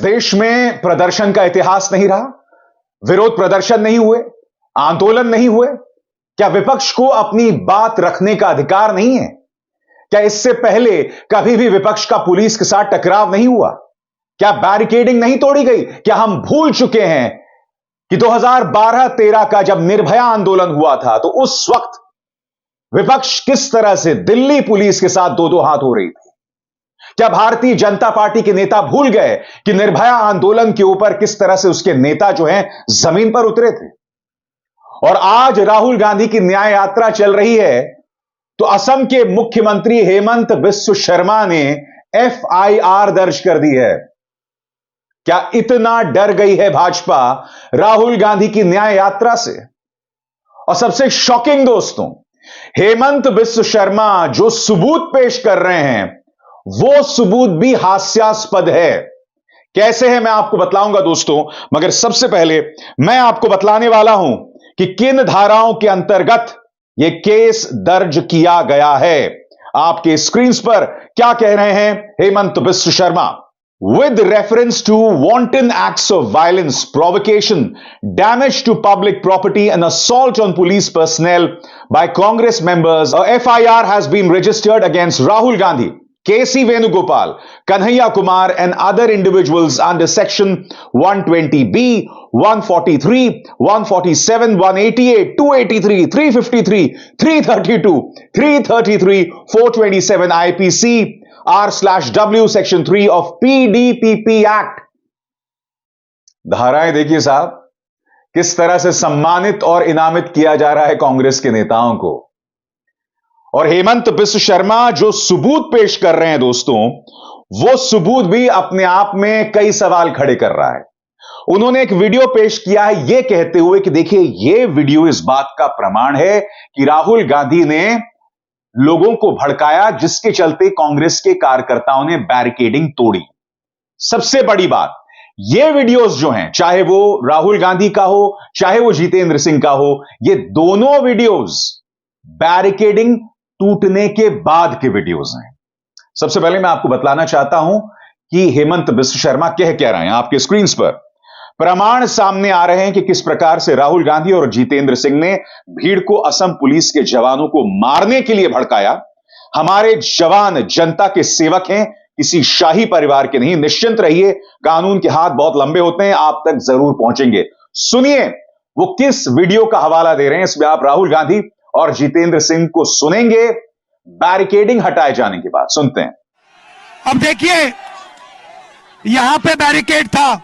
देश में प्रदर्शन का इतिहास नहीं रहा? विरोध प्रदर्शन नहीं हुए? आंदोलन नहीं हुए? क्या विपक्ष को अपनी बात रखने का अधिकार नहीं है? क्या इससे पहले कभी भी विपक्ष का पुलिस के साथ टकराव नहीं हुआ? क्या बैरिकेडिंग नहीं तोड़ी गई? क्या हम भूल चुके हैं कि 2012-13 का जब निर्भया आंदोलन हुआ था तो उस वक्त विपक्ष किस तरह से दिल्ली पुलिस के साथ दो दो हाथ हो रही थी? क्या भारतीय जनता पार्टी के नेता भूल गए कि निर्भया आंदोलन के ऊपर किस तरह से उसके नेता जो हैं जमीन पर उतरे थे? और आज राहुल गांधी की न्याय यात्रा चल रही है तो असम के मुख्यमंत्री हेमंत बिस्व शर्मा ने एफआईआर दर्ज कर दी है। क्या इतना डर गई है भाजपा राहुल गांधी की न्याय यात्रा से? और सबसे शॉकिंग दोस्तों, हेमंत बिस्व शर्मा जो सबूत पेश कर रहे हैं वो सबूत भी हास्यास्पद है। कैसे है मैं आपको बतलाऊंगा दोस्तों, मगर सबसे पहले मैं आपको बतलाने वाला हूं कि किन धाराओं के अंतर्गत यह केस दर्ज किया गया है। आपके स्क्रीन पर क्या कह रहे हैं Hemant Biswa Sharma? With reference to wanton acts of violence, provocation, damage to public property and assault on police personnel by Congress members, a FIR has been registered against Rahul Gandhi, KC Venugopal, Kanhaiya Kumar and other individuals under section 120B, 143, 147, 188, 283, 353, 332, 333, 427 IPC R/W section 3 of PDPP Act। धाराएं देखिए साहब, किस तरह से सम्मानित और इनामित किया जा रहा है कांग्रेस के नेताओं को। और हेमंत बिस्व शर्मा जो सबूत पेश कर रहे हैं दोस्तों, वो सबूत भी अपने आप में कई सवाल खड़े कर रहा है। उन्होंने एक वीडियो पेश किया है यह कहते हुए कि देखिए यह वीडियो इस बात का प्रमाण है कि राहुल गांधी ने लोगों को भड़काया, जिसके चलते कांग्रेस के कार्यकर्ताओं ने बैरिकेडिंग तोड़ी। सबसे बड़ी बात, ये वीडियोस जो हैं, चाहे वो राहुल गांधी का हो चाहे वो जितेंद्र सिंह का हो, ये दोनों वीडियोस बैरिकेडिंग टूटने के बाद के वीडियोस हैं। सबसे पहले मैं आपको बतलाना चाहता हूं कि हेमंत बिस्व शर्मा कह रहे हैं। आपके स्क्रीन पर प्रमाण सामने आ रहे हैं कि किस प्रकार से राहुल गांधी और जितेंद्र सिंह ने भीड़ को असम पुलिस के जवानों को मारने के लिए भड़काया। हमारे जवान जनता के सेवक हैं, किसी शाही परिवार के नहीं। निश्चिंत रहिए, कानून के हाथ बहुत लंबे होते हैं, आप तक जरूर पहुंचेंगे। सुनिए वो किस वीडियो का हवाला दे रहे हैं। इसमें आप राहुल गांधी और जितेंद्र सिंह को सुनेंगे बैरिकेडिंग हटाए जाने के बाद। सुनते हैं। अब देखिए, यहां पे बैरिकेड था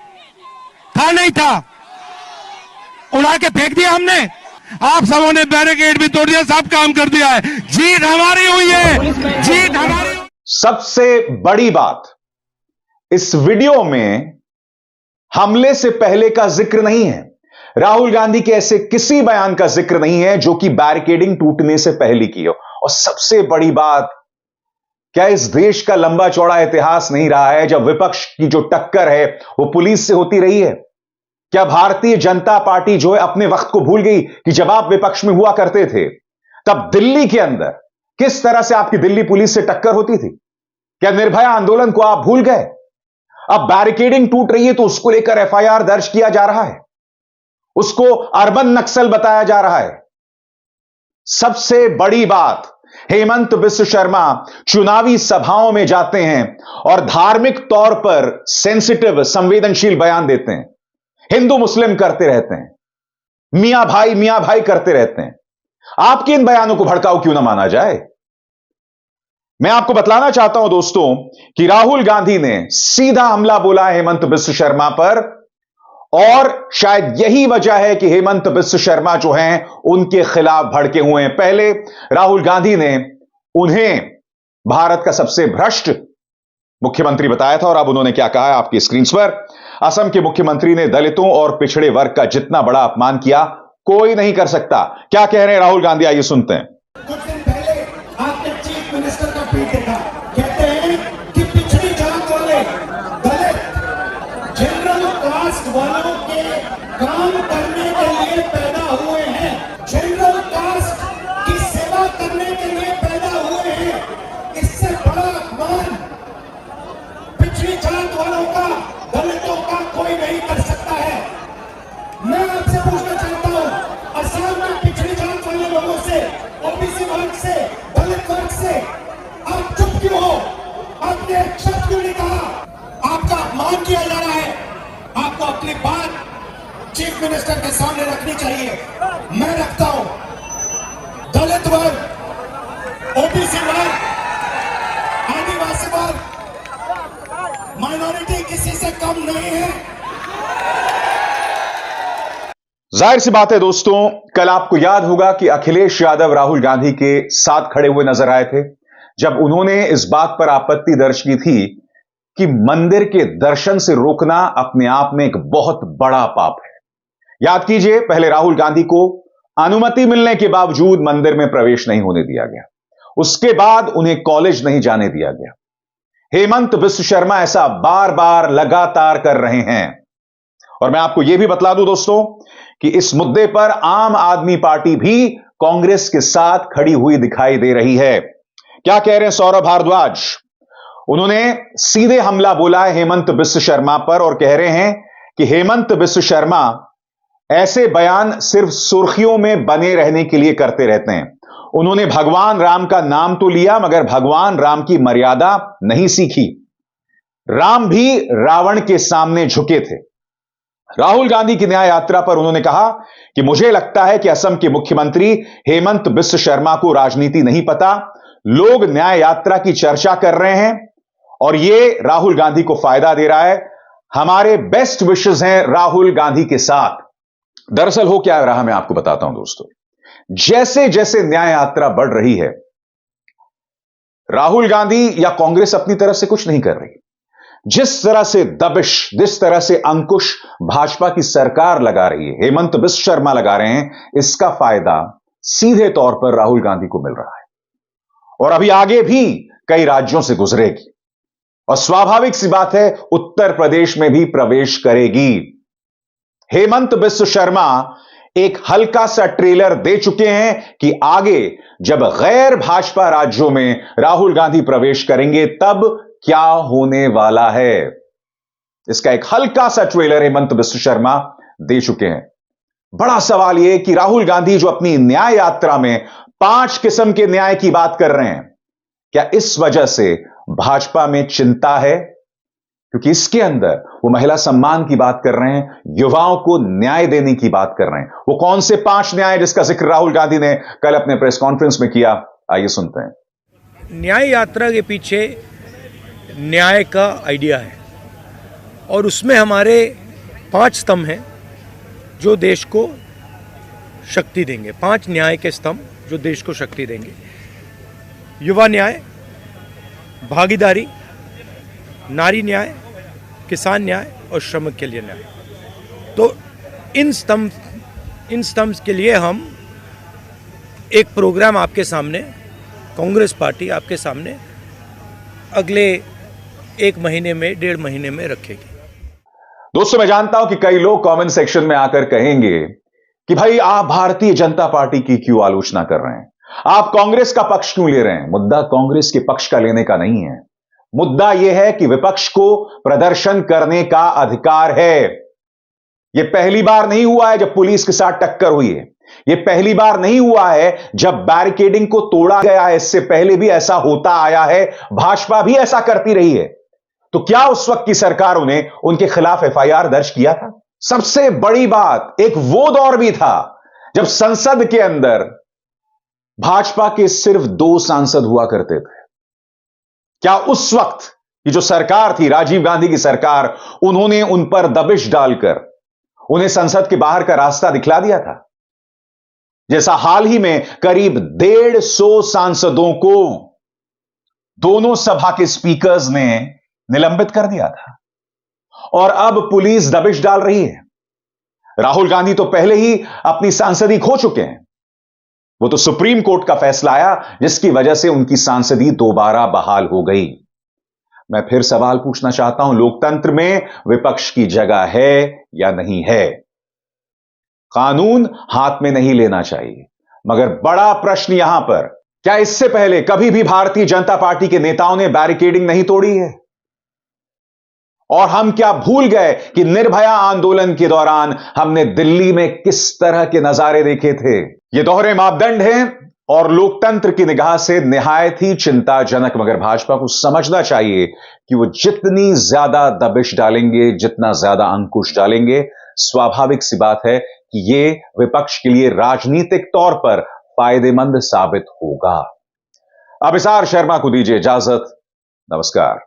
नहीं था, उड़ा के फेंक दिया हमने। आप सबों ने बैरिकेड भी तोड़ दिया, सब काम कर दिया है। जीत हमारी हुई है, जीत हमारी। सबसे बड़ी बात, इस वीडियो में हमले से पहले का जिक्र नहीं है। राहुल गांधी के ऐसे किसी बयान का जिक्र नहीं है जो कि बैरिकेडिंग टूटने से पहले की हो। और सबसे बड़ी बात, क्या इस देश का लंबा चौड़ा इतिहास नहीं रहा है जब विपक्ष की जो टक्कर है वो पुलिस से होती रही है? क्या भारतीय जनता पार्टी जो है अपने वक्त को भूल गई कि जब आप विपक्ष में हुआ करते थे तब दिल्ली के अंदर किस तरह से आपकी दिल्ली पुलिस से टक्कर होती थी? क्या निर्भया आंदोलन को आप भूल गए? अब बैरिकेडिंग टूट रही है तो उसको लेकर एफआईआर दर्ज किया जा रहा है, उसको अर्बन नक्सल बताया जा रहा है। सबसे बड़ी बात, हेमंत बिस्व शर्मा चुनावी सभाओं में जाते हैं और धार्मिक तौर पर सेंसिटिव संवेदनशील बयान देते हैं, हिंदू मुस्लिम करते रहते हैं, मियां भाई करते रहते हैं। आपके इन बयानों को भड़काऊ क्यों ना माना जाए? मैं आपको बतलाना चाहता हूं दोस्तों कि राहुल गांधी ने सीधा हमला बोला है हेमंत बिस्व शर्मा पर, और शायद यही वजह है कि हेमंत बिस्व शर्मा जो हैं उनके खिलाफ भड़के हुए हैं। पहले राहुल गांधी ने उन्हें भारत का सबसे भ्रष्ट मुख्यमंत्री बताया था, और अब उन्होंने क्या कहा है आपकी स्क्रीन पर। असम के मुख्यमंत्री ने दलितों और पिछड़े वर्ग का जितना बड़ा अपमान किया कोई नहीं कर सकता। क्या कह रहे हैं राहुल गांधी, आइए सुनते हैं। कुछ दिन पहले आपने चीफ मिनिस्टर का ट्वीट देखा, कहते हैं कि पिछड़ी जात वाले दलित जनरल कास्ट वालों के काम करने के लिए पैदा हुए हैं, जनरल कास्ट की सेवा करने के लिए पैदा हुए हैं। इससे बड़ा अपमान पिछड़ी जात वालों का दलितों पूछना चाहता हूं, असम में पिछड़ी जात वाले लोगों से, ओबीसी वर्ग से, दलित वर्ग से आप चुप क्यों हो? आपने एक शब्द क्यों नहीं कहा? आपका अपमान किया जा रहा है। आपको अपनी बात चीफ मिनिस्टर के सामने रखनी चाहिए। मैं रखता हूं। दलित वर्ग, ओबीसी वर्ग, आदिवासी वर्ग, माइनॉरिटी किसी से कम नहीं है। जाहिर सी बात है दोस्तों, कल आपको याद होगा कि अखिलेश यादव राहुल गांधी के साथ खड़े हुए नजर आए थे जब उन्होंने इस बात पर आपत्ति दर्ज की थी कि मंदिर के दर्शन से रोकना अपने आप में एक बहुत बड़ा पाप है। याद कीजिए, पहले राहुल गांधी को अनुमति मिलने के बावजूद मंदिर में प्रवेश नहीं होने दिया गया, उसके बाद उन्हें कॉलेज नहीं जाने दिया गया। हेमंत बिस्व शर्मा ऐसा बार बार लगातार कर रहे हैं। और मैं आपको यह भी बतला दूं दोस्तों कि इस मुद्दे पर आम आदमी पार्टी भी कांग्रेस के साथ खड़ी हुई दिखाई दे रही है। क्या कह रहे हैं सौरभ भारद्वाज? उन्होंने सीधे हमला बोला है हेमंत बिस्व शर्मा पर और कह रहे हैं कि हेमंत बिस्व शर्मा ऐसे बयान सिर्फ सुर्खियों में बने रहने के लिए करते रहते हैं। उन्होंने भगवान राम का नाम तो लिया मगर भगवान राम की मर्यादा नहीं सीखी। राम भी रावण के सामने झुके थे। राहुल गांधी की न्याय यात्रा पर उन्होंने कहा कि मुझे लगता है कि असम के मुख्यमंत्री हेमंत बिस्व शर्मा को राजनीति नहीं पता। लोग न्याय यात्रा की चर्चा कर रहे हैं और यह राहुल गांधी को फायदा दे रहा है। हमारे बेस्ट विशेस हैं राहुल गांधी के साथ। दरअसल हो क्या रहा मैं आपको बताता हूं दोस्तों। जैसे जैसे न्याय यात्रा बढ़ रही है, राहुल गांधी या कांग्रेस अपनी तरफ से कुछ नहीं कर रही। जिस तरह से दबिश, जिस तरह से अंकुश भाजपा की सरकार लगा रही है, हेमंत बिस्व शर्मा लगा रहे हैं, इसका फायदा सीधे तौर पर राहुल गांधी को मिल रहा है और अभी आगे भी कई राज्यों से गुजरेगी और स्वाभाविक सी बात है उत्तर प्रदेश में भी प्रवेश करेगी। हेमंत बिस्व शर्मा एक हल्का सा ट्रेलर दे चुके हैं कि आगे जब गैर भाजपा राज्यों में राहुल गांधी प्रवेश करेंगे तब क्या होने वाला है। इसका एक हल्का सा ट्रेलर हेमंत बिस्व शर्मा दे चुके हैं। बड़ा सवाल यह कि राहुल गांधी जो अपनी न्याय यात्रा में 5 किस्म के न्याय की बात कर रहे हैं, क्या इस वजह से भाजपा में चिंता है? क्योंकि इसके अंदर वो महिला सम्मान की बात कर रहे हैं, युवाओं को न्याय देने की बात कर रहे हैं। वो कौन से 5 न्याय जिसका जिक्र राहुल गांधी ने कल अपने प्रेस कॉन्फ्रेंस में किया, आइए सुनते हैं। न्याय यात्रा के पीछे न्याय का आइडिया है और उसमें हमारे 5 स्तंभ हैं जो देश को शक्ति देंगे। 5 न्याय के स्तंभ जो देश को शक्ति देंगे। युवा न्याय, भागीदारी, नारी न्याय, किसान न्याय और श्रमिक के लिए न्याय। तो इन स्तंभ के लिए हम एक प्रोग्राम आपके सामने, कांग्रेस पार्टी आपके सामने अगले 1 महीने में, 1.5 महीने में रखेगी। दोस्तों, मैं जानता हूं कि कई लोग कमेंट सेक्शन में आकर कहेंगे कि भाई आप भारतीय जनता पार्टी की क्यों आलोचना कर रहे हैं, आप कांग्रेस का पक्ष क्यों ले रहे हैं। मुद्दा कांग्रेस के पक्ष का लेने का नहीं है। मुद्दा यह है कि विपक्ष को प्रदर्शन करने का अधिकार है। यह पहली बार नहीं हुआ है जब पुलिस के साथ टक्कर हुई है। यह पहली बार नहीं हुआ है जब बैरिकेडिंग को तोड़ा गया है। इससे पहले भी ऐसा होता आया है, भाजपा भी ऐसा करती रही है। तो क्या उस वक्त की सरकारों ने उनके खिलाफ एफआईआर दर्ज किया था? सबसे बड़ी बात, एक वो दौर भी था जब संसद के अंदर भाजपा के सिर्फ 2 सांसद हुआ करते थे। क्या उस वक्त की जो सरकार थी, राजीव गांधी की सरकार, उन्होंने उन पर दबिश डालकर उन्हें संसद के बाहर का रास्ता दिखला दिया था? जैसा हाल ही में करीब 150 सांसदों को दोनों सभा के स्पीकर्स ने निलंबित कर दिया था और अब पुलिस दबिश डाल रही है। राहुल गांधी तो पहले ही अपनी सांसदी खो चुके हैं। वो तो सुप्रीम कोर्ट का फैसला आया जिसकी वजह से उनकी सांसदी दोबारा बहाल हो गई। मैं फिर सवाल पूछना चाहता हूं, लोकतंत्र में विपक्ष की जगह है या नहीं है? कानून हाथ में नहीं लेना चाहिए, मगर बड़ा प्रश्न यहां पर, क्या इससे पहले कभी भी भारतीय जनता पार्टी के नेताओं ने बैरिकेडिंग नहीं तोड़ी है? और हम क्या भूल गए कि निर्भया आंदोलन के दौरान हमने दिल्ली में किस तरह के नजारे देखे थे। ये दोहरे मापदंड हैं और लोकतंत्र की निगाह से निहायत ही चिंताजनक, मगर भाजपा को समझना चाहिए कि वो जितनी ज्यादा दबिश डालेंगे, जितना ज्यादा अंकुश डालेंगे, स्वाभाविक सी बात है कि ये विपक्ष के लिए राजनीतिक तौर पर फायदेमंद साबित होगा। अभिसार शर्मा को दीजिए इजाजत। नमस्कार।